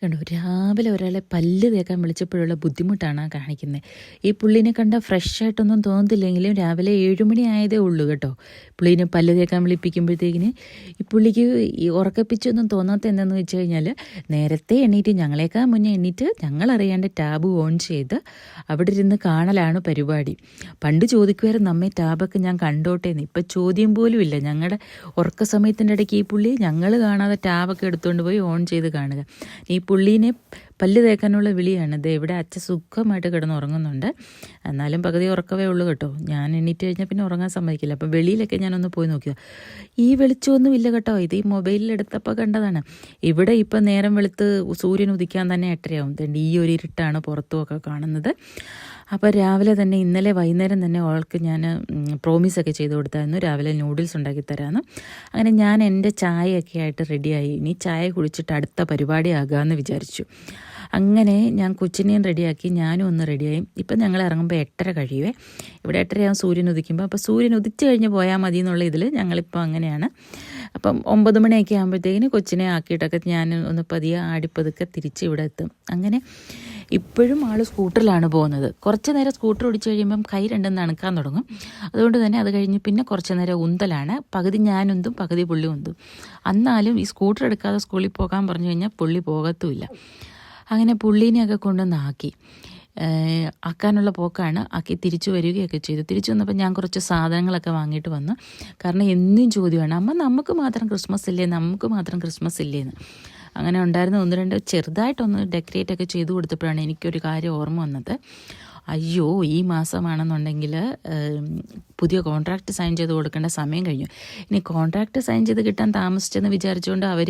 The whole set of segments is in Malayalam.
കണ്ടോ, രാവിലെ ഒരാളെ പല്ല് തേക്കാൻ വിളിച്ചപ്പോഴുള്ള ബുദ്ധിമുട്ടാണ് കാണിക്കുന്നത്. ഈ പുള്ളിനെ കണ്ടാൽ ഫ്രഷായിട്ടൊന്നും തോന്നത്തില്ലെങ്കിലും രാവിലെ 7 മണി ആയതേ ഉള്ളൂ കേട്ടോ. പുള്ളീനെ പല്ല് തേക്കാൻ വിളിപ്പിക്കുമ്പോഴത്തേക്കിന് ഈ പുള്ളിക്ക് ഈ ഉറക്കപ്പിച്ചൊന്നും തോന്നാത്ത എന്താണെന്ന് വെച്ച് കഴിഞ്ഞാൽ, നേരത്തെ എണ്ണീറ്റ് ഞങ്ങളെക്കാൾ മുന്നേ എണ്ണീറ്റ് ഞങ്ങളറിയാണ്ട് ടാബ് ഓൺ ചെയ്ത് അവിടെ ഇരുന്ന് കാണലാണ് പരിപാടി. പണ്ട് ചോദിക്കുമായിരുന്നു നമ്മെ ടാബൊക്കെ ഞാൻ കണ്ടോട്ടേന്ന്. ഇപ്പം ചോദ്യം പോലും ഇല്ല. ഞങ്ങളുടെ ഉറക്ക സമയത്തിൻ്റെ ഇടയ്ക്ക് ഈ പുള്ളി ഞങ്ങൾ കാണാതെ ടാബൊക്കെ എടുത്തുകൊണ്ട് പോയി ഓൺ ചെയ്ത് കാണുക. ഈ പുള്ളീനെ പല്ല് തേക്കാനുള്ള വിളിയാണ്. ഇത് ഇവിടെ അച്ഛൻ സുഖമായിട്ട് കിടന്ന് ഉറങ്ങുന്നുണ്ട്. എന്നാലും പകുതി ഉറക്കവേ ഉള്ളൂ കേട്ടോ. ഞാൻ എണീറ്റ് കഴിഞ്ഞാൽ പിന്നെ ഉറങ്ങാൻ സമ്മതിക്കില്ല. അപ്പം വെളിയിലൊക്കെ ഞാനൊന്ന് പോയി നോക്കിയോ, ഈ വെളിച്ചമൊന്നും ഇല്ല കേട്ടോ. ഇത് ഈ മൊബൈലിൽ എടുത്തപ്പോൾ കണ്ടതാണ്. ഇവിടെ ഇപ്പം നേരം വെളുത്ത് സൂര്യൻ ഉദിക്കാൻ തന്നെ 8:30 ഈ ഒരു ഇരുട്ടാണ് പുറത്തുമൊക്കെ കാണുന്നത്. അപ്പോൾ രാവിലെ തന്നെ ഇന്നലെ വൈകുന്നേരം തന്നെ അവൾക്ക് ഞാൻ പ്രോമിസൊക്കെ ചെയ്ത് കൊടുത്തായിരുന്നു, രാവിലെ നൂഡിൽസ് ഉണ്ടാക്കി തരാമെന്ന്. അങ്ങനെ ഞാൻ എൻ്റെ ചായയൊക്കെ ആയിട്ട് റെഡിയായി. ഇനി ചായ കുടിച്ചിട്ട് അടുത്ത പരിപാടിയാകാമെന്ന് വിചാരിച്ചു. അങ്ങനെ ഞാൻ കൊച്ചിനെയും റെഡിയാക്കി, ഞാനും ഒന്ന് റെഡിയായി. ഇപ്പം ഞങ്ങൾ ഇറങ്ങുമ്പോൾ 8:30 കഴിയുവേ. ഇവിടെ 8:30 സൂര്യൻ ഉദിക്കുമ്പോൾ. അപ്പോൾ സൂര്യൻ ഉദിച്ച് കഴിഞ്ഞ് പോയാൽ മതി എന്നുള്ള ഇതിൽ ഞങ്ങളിപ്പോൾ അങ്ങനെയാണ്. അപ്പം 9 മണിയൊക്കെ ആകുമ്പോഴത്തേക്കിന് കൊച്ചിനെ ആക്കിയിട്ടൊക്കെ ഞാൻ ഒന്ന് പതിയെ ആടിപ്പതുക്കെ തിരിച്ച് ഇവിടെ എത്തും. അങ്ങനെ ഇപ്പോഴും ആൾ സ്കൂട്ടറിലാണ് പോകുന്നത്. കുറച്ച് നേരം സ്കൂട്ടർ ഓടിച്ച് കഴിയുമ്പം കൈ രണ്ടും നനക്കാൻ തുടങ്ങും. അതുകൊണ്ട് തന്നെ അത് കഴിഞ്ഞ് പിന്നെ കുറച്ച് നേരം ഉന്തലാണ്. പകുതി ഞാനുന്തും പകുതി പുള്ളി ഉന്തും. എന്നാലും ഈ സ്കൂട്ടർ എടുക്കാതെ സ്കൂളിൽ പോകാൻ പറഞ്ഞു കഴിഞ്ഞാൽ പുള്ളി പോകത്തുമില്ല. അങ്ങനെ പുള്ളീനെയൊക്കെ കൊണ്ടുവന്ന് ആക്കാനുള്ള പോക്കാണ്. ആക്കി തിരിച്ചു വരികയൊക്കെ ചെയ്തു. തിരിച്ചു വന്നപ്പോൾ ഞാൻ കുറച്ച് സാധനങ്ങളൊക്കെ വാങ്ങിയിട്ട് വന്നു. കാരണം എന്നും ചോദ്യമാണ്, അമ്മ നമുക്ക് മാത്രം ക്രിസ്മസ് ഇല്ലേ, നമുക്ക് മാത്രം ക്രിസ്മസ് ഇല്ലേന്ന്. അങ്ങനെ ഉണ്ടായിരുന്ന 1-2 ചെറുതായിട്ടൊന്ന് ഡെക്കറേറ്റൊക്കെ ചെയ്തു കൊടുത്തപ്പോഴാണ് എനിക്കൊരു കാര്യം ഓർമ്മ വന്നത്. അയ്യോ, ഈ മാസമാണെന്നുണ്ടെങ്കിൽ പുതിയ കോൺട്രാക്റ്റ് സൈൻ ചെയ്ത് കൊടുക്കേണ്ട സമയം കഴിഞ്ഞു. ഇനി കോൺട്രാക്റ്റ് സൈൻ ചെയ്ത് കിട്ടാൻ താമസിച്ചെന്ന് വിചാരിച്ചുകൊണ്ട് അവർ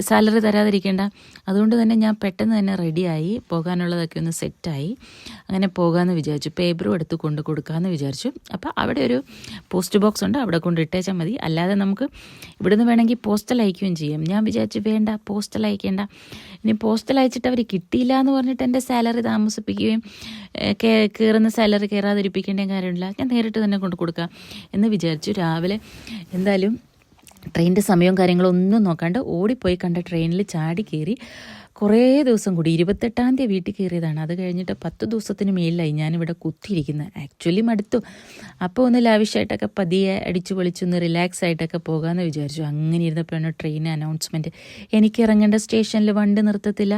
സാലറി തരാതിരിക്കേണ്ട. അതുകൊണ്ട് തന്നെ ഞാൻ പെട്ടെന്ന് തന്നെ റെഡിയായി, പോകാനുള്ളതൊക്കെ ഒന്ന് സെറ്റായി. അങ്ങനെ പോകാമെന്ന് വിചാരിച്ചു. പേപ്പറും എടുത്ത് കൊണ്ട് കൊടുക്കാമെന്ന് വിചാരിച്ചു. അപ്പോൾ അവിടെ ഒരു പോസ്റ്റ് ബോക്സ് ഉണ്ട്, അവിടെ കൊണ്ട് ഇട്ടേച്ചാൽ മതി. അല്ലാതെ നമുക്ക് ഇവിടുന്ന് വേണമെങ്കിൽ പോസ്റ്റൽ അയക്കുകയും ചെയ്യാം. ഞാൻ വിചാരിച്ചു വേണ്ട, പോസ്റ്റൽ അയക്കേണ്ട. ഇനി പോസ്റ്റൽ അയച്ചിട്ട് അവർ കിട്ടിയില്ല എന്ന് പറഞ്ഞിട്ട് എൻ്റെ സാലറി താമസിപ്പിക്കുകയും കയറുന്ന സാലറി കയറാതിരിപ്പിക്കേണ്ട കാര്യമില്ല. ഞാൻ നേരിട്ട് തന്നെ കൊണ്ട് കൊടുക്കാം എന്ന് വിചാരിച്ചു. രാവിലെ എന്തായാലും ട്രെയിനിൻ്റെ സമയവും കാര്യങ്ങളൊന്നും നോക്കാണ്ട് ഓടിപ്പോയി കണ്ട ട്രെയിനിൽ ചാടി കയറി. കുറേ ദിവസം കൂടി 28-ാം തീയതി വീട്ടിൽ കയറിയതാണ്. അത് കഴിഞ്ഞിട്ട് 10 ദിവസത്തിന് മേലിലായി ഞാനിവിടെ കുത്തിയിരിക്കുന്നത്. ആക്ച്വലി മടുത്തു. അപ്പോൾ ഒന്ന് ലാവിഷായിട്ടൊക്കെ പതിയെ അടിച്ചു പൊളിച്ചൊന്ന് റിലാക്സ് ആയിട്ടൊക്കെ പോകാമെന്ന് വിചാരിച്ചു. അങ്ങനെ ഇരുന്നപ്പോഴാണ് ട്രെയിൻ അനൗൺസ്മെൻറ്റ്. എനിക്ക് ഇറങ്ങേണ്ട സ്റ്റേഷനിൽ വണ്ടി നിർത്തത്തില്ല.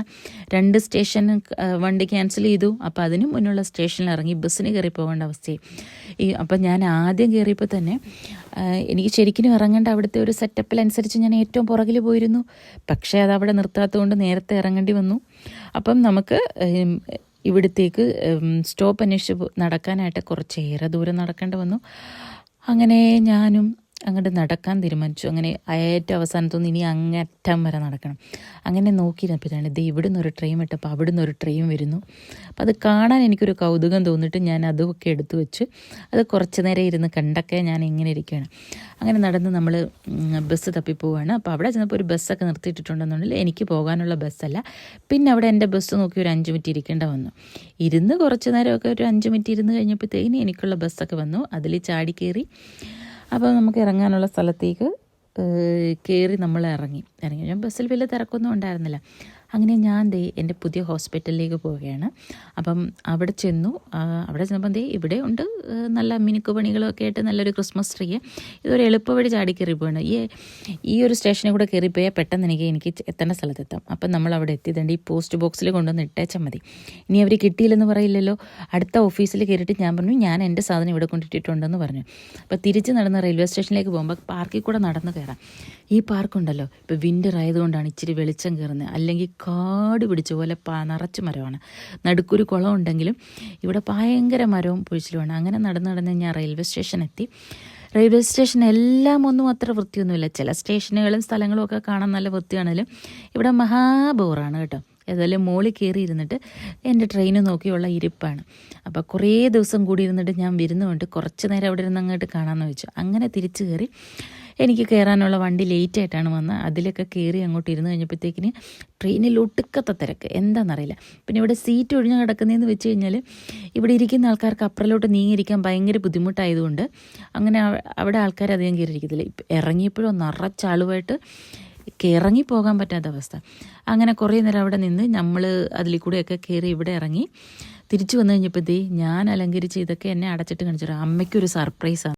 2 സ്റ്റേഷൻ വണ്ടി ക്യാൻസൽ ചെയ്തു. അപ്പോൾ അതിന് മുന്നുള്ള സ്റ്റേഷനിൽ ഇറങ്ങി ബസ്സിന് കയറി പോകേണ്ട അവസ്ഥയായി. അപ്പം ഞാൻ ആദ്യം കയറിയപ്പോൾ തന്നെ എനിക്ക് ശരിക്കും ഇറങ്ങേണ്ട അവിടുത്തെ ഒരു സെറ്റപ്പിലനുസരിച്ച് ഞാൻ ഏറ്റവും പുറകിൽ പോയിരുന്നു. പക്ഷേ അതവിടെ നിർത്താത്തതുകൊണ്ട് നേരത്തെ ഇറങ്ങേണ്ടി വന്നു. അപ്പം നമുക്ക് ഇവിടത്തേക്ക് സ്റ്റോപ്പ് അന്വേഷിച്ച് നടക്കാനായിട്ട് കുറച്ചേറെ ദൂരം നടക്കേണ്ടി വന്നു. അങ്ങനെ ഞാനും അങ്ങോട്ട് നടക്കാൻ തീരുമാനിച്ചു. അങ്ങനെ ഏറ്റവും അവസാനത്തൊന്നും ഇനി അങ്ങറ്റം വരെ നടക്കണം. അങ്ങനെ നോക്കിയിരുന്നപ്പോഴാണ് ഇത് ഇവിടുന്ന് ഒരു ട്രെയിൻ വിട്ടപ്പോൾ അവിടുന്ന് ഒരു ട്രെയിൻ വരുന്നു. അപ്പോൾ അത് കാണാൻ എനിക്കൊരു കൗതുകം തോന്നിയിട്ട് ഞാൻ അതുമൊക്കെ എടുത്തു വെച്ച് അത് കുറച്ച് നേരം ഇരുന്ന് കണ്ടൊക്കെ ഞാൻ ഇങ്ങനെ ഇരിക്കുകയാണ്. അങ്ങനെ നടന്ന് നമ്മൾ ബസ് തപ്പിപ്പോവാണ്. അപ്പോൾ അവിടെ ചെന്നപ്പോൾ ഒരു ബസ്സൊക്കെ നിർത്തിയിട്ടിട്ടുണ്ടെന്നുണ്ടെങ്കിൽ എനിക്ക് പോകാനുള്ള ബസ്സല്ല. പിന്നെ അവിടെ എൻ്റെ ബസ് നോക്കി ഒരു 5 മിനിറ്റ് ഇരിക്കേണ്ട വന്നു. ഇരുന്ന് കുറച്ച് നേരമൊക്കെ ഒരു 5 മിനിറ്റ് ഇരുന്ന് കഴിഞ്ഞപ്പോഴത്തേക്കിന് എനിക്കുള്ള ബസ്സൊക്കെ വന്നു. അതിൽ ചാടി കയറി. അപ്പോൾ നമുക്ക് ഇറങ്ങാനുള്ള സ്ഥലത്തേക്ക് കയറി നമ്മൾ ഇറങ്ങി. ഞാൻ ബസ്സിൽ വലിയ തിരക്കൊന്നും ഉണ്ടായിരുന്നില്ല. അങ്ങനെ ഞാൻ എൻ്റെ പുതിയ ഹോസ്പിറ്റലിലേക്ക് പോവുകയാണ്. അപ്പം അവിടെ ചെന്നപ്പോൾ ഇവിടെ ഉണ്ട് നല്ല മിനുക്ക് പണികളൊക്കെ ആയിട്ട് നല്ലൊരു ക്രിസ്മസ് ട്രീ. ഇതൊരു എളുപ്പവഴി ചാടി കയറി പോവാണ്. ഈ ഒരു സ്റ്റേഷനിൽ കൂടെ കയറിപ്പോയാൽ പെട്ടെന്ന് എനിക്ക് എത്തേണ്ട സ്ഥലത്തെത്താം. അപ്പം നമ്മൾ അവിടെ എത്തിയതുകൊണ്ട് ഈ പോസ്റ്റ് ബോക്സിൽ കൊണ്ടുവന്ന് ഇട്ടേച്ചാൽ മതി. ഇനി അവർ കിട്ടിയില്ലെന്ന് പറയില്ലല്ലോ. അടുത്ത ഓഫീസിൽ കയറിയിട്ട് ഞാൻ പറഞ്ഞു ഞാൻ എൻ്റെ സാധനം ഇവിടെ കൊണ്ടിട്ടിട്ടുണ്ടെന്ന് പറഞ്ഞു. അപ്പോൾ തിരിച്ച് നടന്ന് റെയിൽവേ സ്റ്റേഷനിലേക്ക് പോകുമ്പോൾ പാർക്കിൽ കൂടെ നടന്ന് കയറാം. ഈ പാർക്കുണ്ടല്ലോ, ഇപ്പോൾ വിൻ്റർ ആയതുകൊണ്ടാണ് ഇച്ചിരി വെളിച്ചം കയറുന്നത്. അല്ലെങ്കിൽ കാട് പിടിച്ച പോലെ നിറച്ച് മരമാണ്. നടുക്കൊരു കുളം ഉണ്ടെങ്കിലും ഇവിടെ ഭയങ്കര മരവും പൊഴിച്ചിലുമാണ്. അങ്ങനെ നടന്ന് ഞാൻ റെയിൽവേ സ്റ്റേഷൻ എത്തി. റെയിൽവേ സ്റ്റേഷൻ എല്ലാം ഒന്നും അത്ര വൃത്തിയൊന്നുമില്ല. ചില സ്റ്റേഷനുകളും സ്ഥലങ്ങളും ഒക്കെ കാണാൻ നല്ല വൃത്തിയാണെങ്കിലും ഇവിടെ മഹാബോറാണ് കേട്ടോ. ഏതായാലും മോളിൽ കയറി ഇരുന്നിട്ട് എൻ്റെ ട്രെയിന് നോക്കിയുള്ള ഇരിപ്പാണ്. അപ്പോൾ കുറേ ദിവസം കൂടി ഇരുന്നിട്ട് ഞാൻ വരുന്നതുകൊണ്ട് കുറച്ച് നേരം അവിടെ ഇരുന്ന് അങ്ങോട്ട് കാണാമെന്ന് വെച്ചു. അങ്ങനെ തിരിച്ച് കയറി. എനിക്ക് കയറാനുള്ള വണ്ടി ലേറ്റായിട്ടാണ് വന്നത്. അതിലൊക്കെ കയറി അങ്ങോട്ട് ഇരുന്ന് കഴിഞ്ഞപ്പോഴത്തേക്കിന് ട്രെയിനിൽ ഒട്ടുക്കത്തെ തിരക്ക് എന്താണെന്നറിയില്ല. പിന്നെ ഇവിടെ സീറ്റ് ഒഴിഞ്ഞ് കിടക്കുന്നതെന്ന് വെച്ച് കഴിഞ്ഞാൽ ഇവിടെ ഇരിക്കുന്ന ആൾക്കാർക്ക് അപ്പുറലോട്ട് നീങ്ങിയിരിക്കാൻ ഭയങ്കര ബുദ്ധിമുട്ടായതുകൊണ്ട് അങ്ങനെ അവിടെ ആൾക്കാർ അധികം കയറിയിരിക്കത്തില്ല. ഇറങ്ങിയപ്പോഴും നിറച്ചാളുമായിട്ട് ഇറങ്ങി പോകാൻ പറ്റാത്ത അവസ്ഥ. അങ്ങനെ കുറേ നേരം അവിടെ നിന്ന് നമ്മൾ അതിൽ കൂടെയൊക്കെ കയറി ഇവിടെ ഇറങ്ങി തിരിച്ചു വന്നു കഴിഞ്ഞപ്പോൾ ഞാൻ അലങ്കരിച്ച് ഇതൊക്കെ എന്നെ അടച്ചിട്ട് കാണിച്ചു. അമ്മയ്ക്കൊരു സർപ്രൈസാണ്.